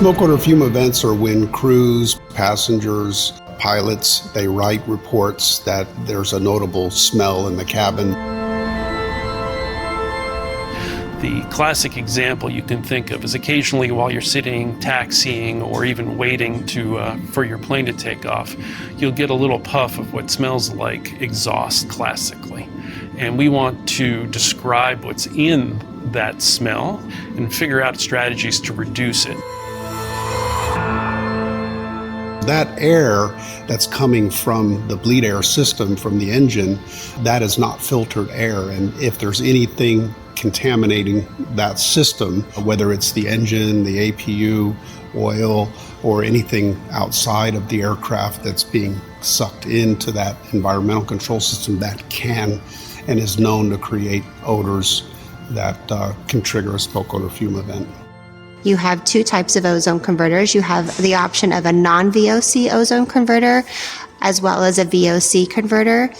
Smoke odor fume events are when crews, passengers, pilots, they write reports that there's a notable smell in the cabin. The classic example you can think of is occasionally while you're sitting, taxiing, or even waiting for your plane to take off, you'll get a little puff of what smells like exhaust classically. And we want to describe what's in that smell and figure out strategies to reduce it. That air that's coming from the bleed air system from the engine, that is not filtered air. And if there's anything contaminating that system, whether it's the engine, the APU, oil, or anything outside of the aircraft that's being sucked into that environmental control system, that can and is known to create odors that can trigger a smoke odor fume event. You have two types of ozone converters. You have the option of a non-VOC ozone converter as well as a VOC converter.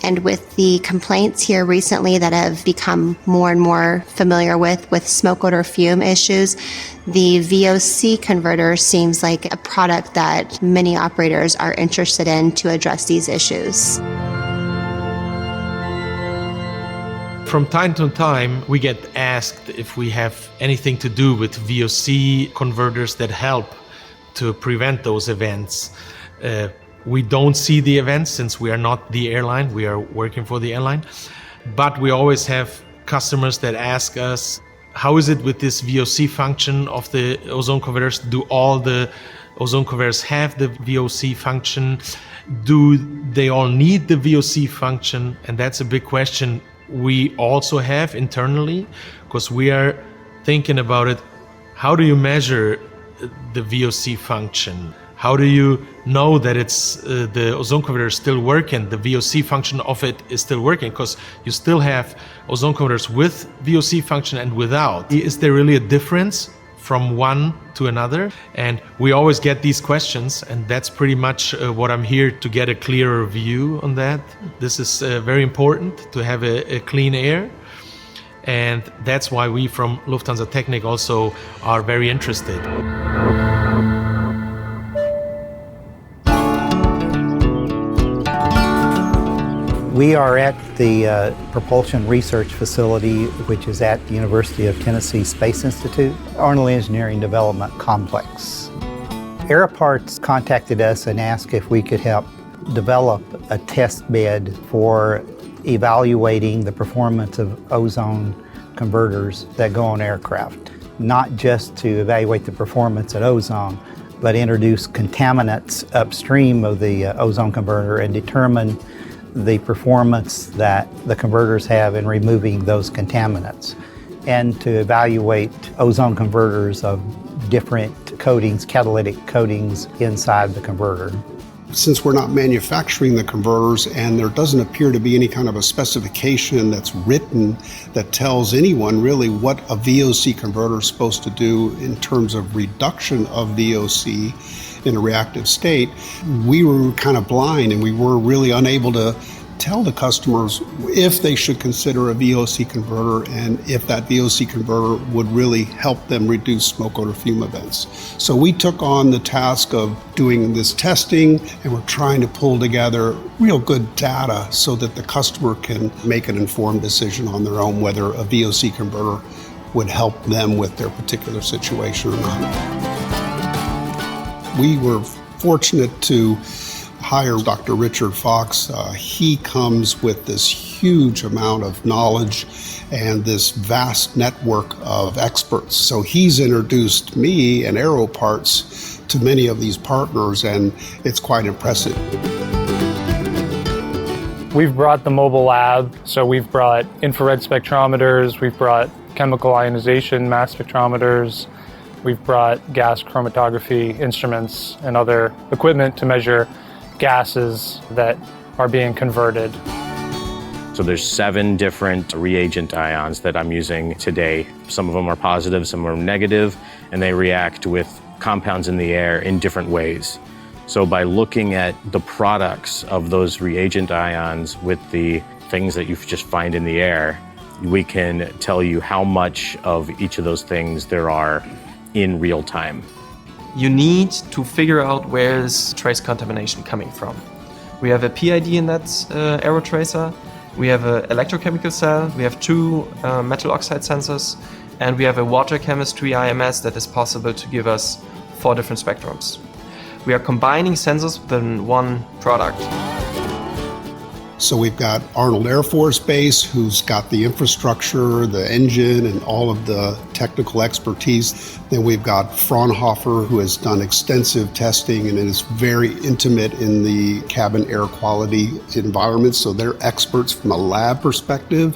And with the complaints here recently that have become more and more familiar with smoke odor fume issues, the VOC converter seems like a product that many operators are interested in to address these issues. From time to time, we get asked if we have anything to do with VOC converters that help to prevent those events. We don't see the events since we are not the airline, we are working for the airline. But we always have customers that ask us, how is it with this VOC function of the ozone converters? Do all the ozone converters have the VOC function? Do they all need the VOC function? And that's a big question we also have internally, because we are thinking about it. How do you measure the VOC function? How do you know that it's the ozone converter is still working, the VOC function of it is still working? Because you still have ozone converters with VOC function and without. Is there really a difference from one to another? And we always get these questions, and that's pretty much what I'm here to get a clearer view on that. This is very important to have a clean air, and that's why we from Lufthansa Technik also are very interested. We are at the Propulsion Research Facility, which is at the University of Tennessee Space Institute, Arnold Engineering Development Complex. Aeroparts contacted us and asked if we could help develop a test bed for evaluating the performance of ozone converters that go on aircraft. Not just to evaluate the performance of ozone, but introduce contaminants upstream of the ozone converter and determine the performance that the converters have in removing those contaminants, and to evaluate ozone converters of different coatings, catalytic coatings inside the converter. Since we're not manufacturing the converters and there doesn't appear to be any kind of a specification that's written that tells anyone really what a VOC converter is supposed to do in terms of reduction of VOC in a reactive state, we were kind of blind and we were really unable to tell the customers if they should consider a VOC converter and if that VOC converter would really help them reduce smoke odor fume events. So we took on the task of doing this testing, and we're trying to pull together real good data so that the customer can make an informed decision on their own whether a VOC converter would help them with their particular situation or not. We were fortunate to hire Dr. Richard Fox. He comes with this huge amount of knowledge and this vast network of experts. So he's introduced me and Aeroparts to many of these partners, and it's quite impressive. We've brought the mobile lab, so we've brought infrared spectrometers, we've brought chemical ionization mass spectrometers, we've brought gas chromatography instruments and other equipment to measure gases that are being converted. So there's 7 different reagent ions that I'm using today. Some of them are positive, some are negative, and they react with compounds in the air in different ways. So by looking at the products of those reagent ions with the things that you just find in the air, we can tell you how much of each of those things there are in real time. you need to figure out where is trace contamination coming from. We have a PID in that aerotracer, we have an electrochemical cell, we have two metal oxide sensors, and we have a water chemistry IMS that is possible to give us 4 different spectrums. We are combining sensors within one product. So we've got Arnold Air Force Base, who's got the infrastructure, the engine, and all of the technical expertise. Then we've got Fraunhofer, who has done extensive testing and is very intimate in the cabin air quality environment. So they're experts from a lab perspective.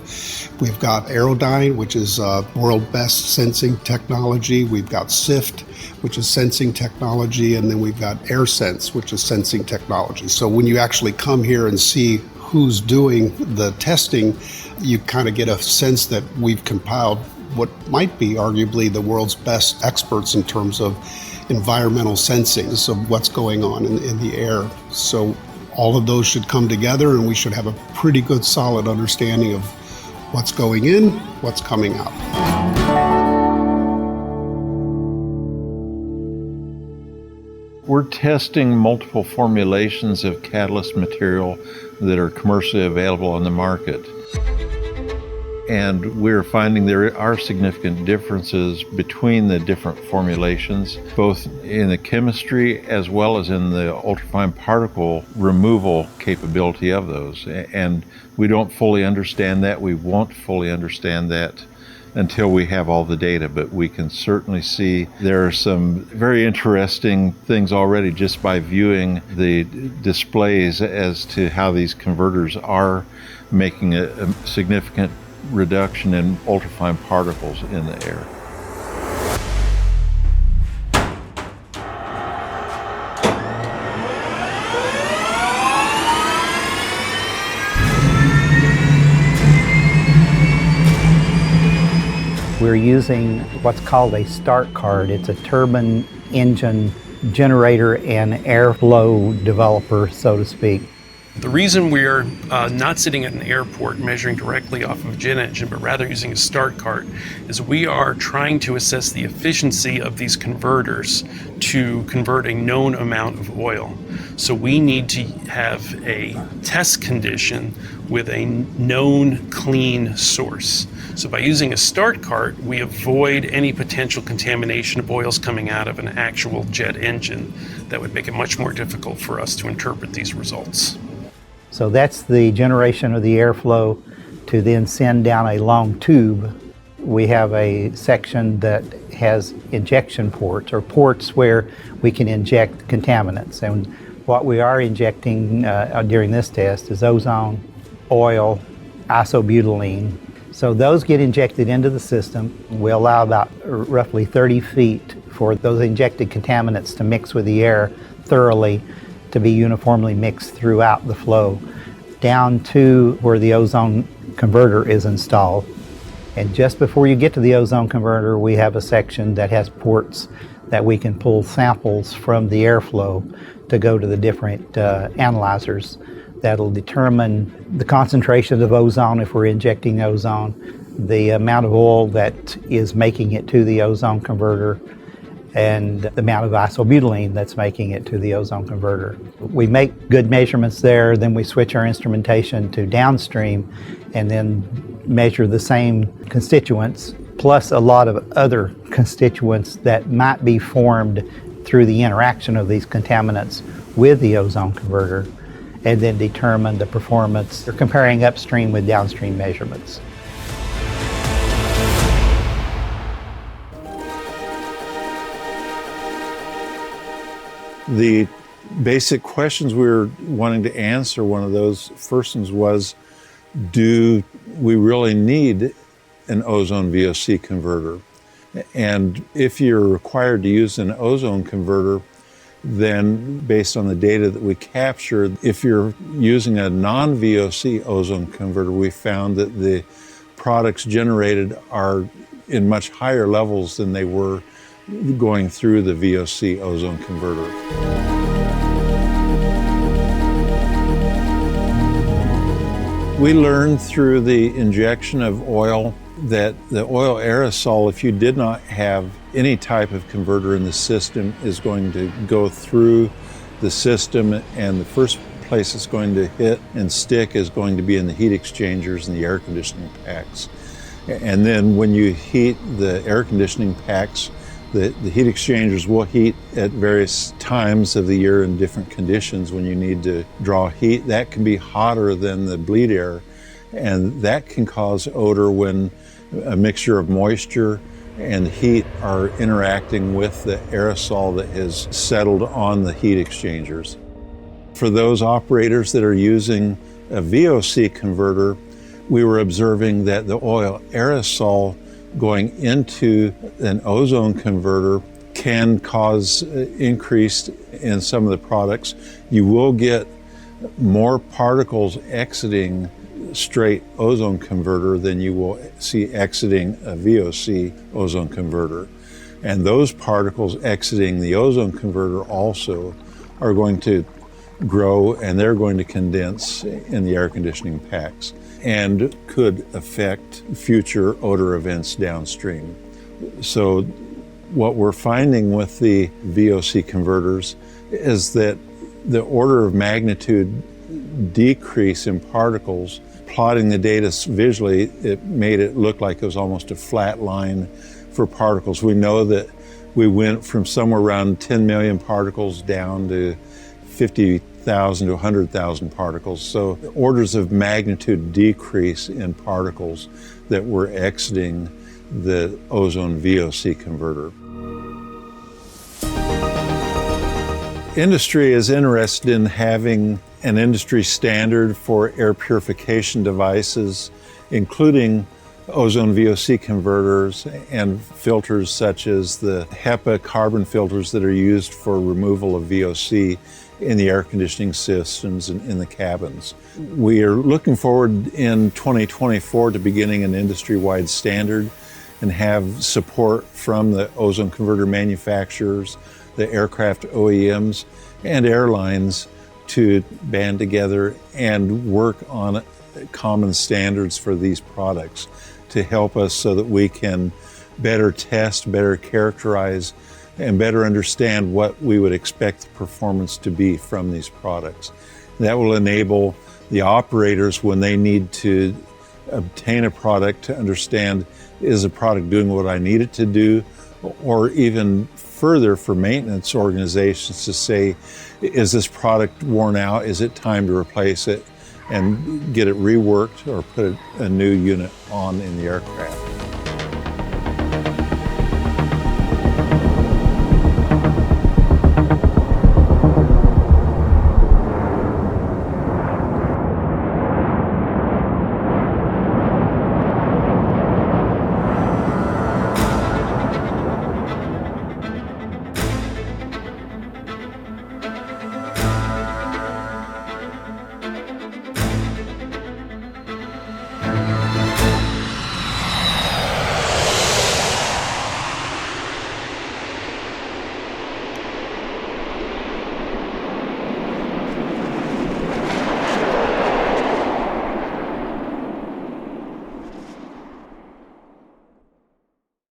We've got Aerodyne, which is world best sensing technology. We've got SIFT, which is sensing technology. And then we've got AirSense, which is sensing technology. So when you actually come here and see who's doing the testing, you kind of get a sense that we've compiled what might be arguably the world's best experts in terms of environmental sensing of what's going on in the air. So all of those should come together and we should have a pretty good solid understanding of what's going in, what's coming out. We're testing multiple formulations of catalyst material that are commercially available on the market. And we're finding there are significant differences between the different formulations, both in the chemistry as well as in the ultrafine particle removal capability of those. And we don't fully understand that. We won't fully understand that until we have all the data, but we can certainly see there are some very interesting things already just by viewing the displays as to how these converters are making a significant reduction in ultrafine particles in the air. We're using what's called a start card. It's a turbine engine generator and airflow developer, so to speak. The reason we're not sitting at an airport measuring directly off of a jet engine, but rather using a start cart, is we are trying to assess the efficiency of these converters to convert a known amount of oil. So we need to have a test condition with a known clean source. So by using a start cart, we avoid any potential contamination of oils coming out of an actual jet engine that would make it much more difficult for us to interpret these results. So that's the generation of the airflow to then send down a long tube. We have a section that has injection ports, or ports where we can inject contaminants. And what we are injecting during this test is ozone, oil, isobutylene. So those get injected into the system. We allow about roughly 30 feet for those injected contaminants to mix with the air thoroughly, to be uniformly mixed throughout the flow, down to where the ozone converter is installed. And just before you get to the ozone converter, we have a section that has ports that we can pull samples from the airflow to go to the different analyzers that'll determine the concentration of ozone if we're injecting ozone, the amount of oil that is making it to the ozone converter, and the amount of isobutylene that's making it to the ozone converter. We make good measurements there, then we switch our instrumentation to downstream and then measure the same constituents plus a lot of other constituents that might be formed through the interaction of these contaminants with the ozone converter, and then determine the performance. We're comparing upstream with downstream measurements. The basic questions we were wanting to answer, one of those first ones was, do we really need an ozone VOC converter? And if you're required to use an ozone converter, then based on the data that we captured, if you're using a non-VOC ozone converter, we found that the products generated are in much higher levels than they were going through the VOC ozone converter. We learned through the injection of oil that the oil aerosol, if you did not have any type of converter in the system, is going to go through the system, and the first place it's going to hit and stick is going to be in the heat exchangers and the air conditioning packs. And then when you heat the air conditioning packs, the heat exchangers will heat at various times of the year in different conditions when you need to draw heat. That can be hotter than the bleed air, and that can cause odor when a mixture of moisture and heat are interacting with the aerosol that has settled on the heat exchangers. For those operators that are using a VOC converter, we were observing that the oil aerosol going into an ozone converter can cause increase in some of the products. You will get more particles exiting straight ozone converter than you will see exiting a VOC ozone converter. And those particles exiting the ozone converter also are going to grow, and they're going to condense in the air conditioning packs and could affect future odor events downstream. So what we're finding with the VOC converters is that the order of magnitude decrease in particles, plotting the data visually, it made it look like it was almost a flat line for particles. We know that we went from somewhere around 10 million particles down to 50,000 to 100,000 particles. So orders of magnitude decrease in particles that were exiting the ozone VOC converter. Industry is interested in having an industry standard for air purification devices, including ozone VOC converters and filters such as the HEPA carbon filters that are used for removal of VOC in the air conditioning systems and in the cabins. We are looking forward in 2024 to beginning an industry-wide standard and have support from the ozone converter manufacturers, the aircraft OEMs, and airlines to band together and work on common standards for these products to help us so that we can better test, better characterize, and better understand what we would expect the performance to be from these products. That will enable the operators, when they need to obtain a product, to understand, is a product doing what I need it to do? Or even further, for maintenance organizations to say, is this product worn out? Is it time to replace it and get it reworked or put a new unit on in the aircraft?